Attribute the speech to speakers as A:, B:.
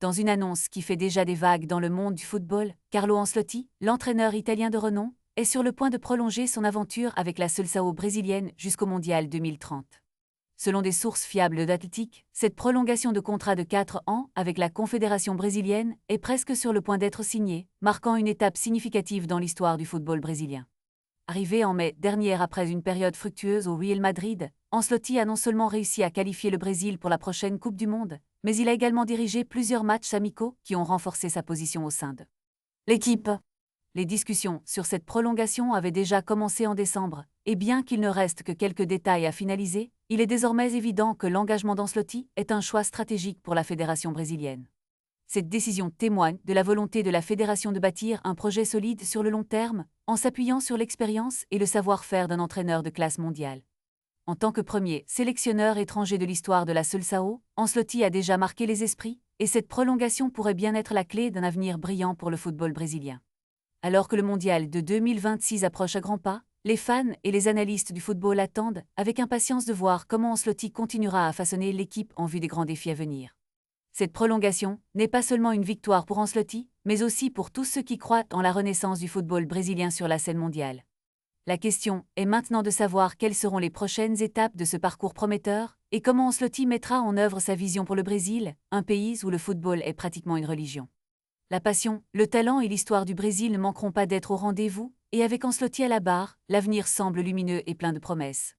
A: Dans une annonce qui fait déjà des vagues dans le monde du football, Carlo Ancelotti, l'entraîneur italien de renom, est sur le point de prolonger son aventure avec la Seleção brésilienne jusqu'au Mondial 2030. Selon des sources fiables d'Atlétique, cette prolongation de contrat de 4 ans avec la Confédération brésilienne est presque sur le point d'être signée, marquant une étape significative dans l'histoire du football brésilien. Arrivé en mai dernier après une période fructueuse au Real Madrid, Ancelotti a non seulement réussi à qualifier le Brésil pour la prochaine Coupe du Monde, mais il a également dirigé plusieurs matchs amicaux qui ont renforcé sa position au sein de l'équipe. Les discussions sur cette prolongation avaient déjà commencé en décembre, et bien qu'il ne reste que quelques détails à finaliser, il est désormais évident que l'engagement d'Ancelotti est un choix stratégique pour la fédération brésilienne. Cette décision témoigne de la volonté de la fédération de bâtir un projet solide sur le long terme, en s'appuyant sur l'expérience et le savoir-faire d'un entraîneur de classe mondiale. En tant que premier sélectionneur étranger de l'histoire de la Seleção, Ancelotti a déjà marqué les esprits, et cette prolongation pourrait bien être la clé d'un avenir brillant pour le football brésilien. Alors que le mondial de 2026 approche à grands pas, les fans et les analystes du football attendent avec impatience de voir comment Ancelotti continuera à façonner l'équipe en vue des grands défis à venir. Cette prolongation n'est pas seulement une victoire pour Ancelotti, mais aussi pour tous ceux qui croient en la renaissance du football brésilien sur la scène mondiale. La question est maintenant de savoir quelles seront les prochaines étapes de ce parcours prometteur et comment Ancelotti mettra en œuvre sa vision pour le Brésil, un pays où le football est pratiquement une religion. La passion, le talent et l'histoire du Brésil ne manqueront pas d'être au rendez-vous, et avec Ancelotti à la barre, l'avenir semble lumineux et plein de promesses.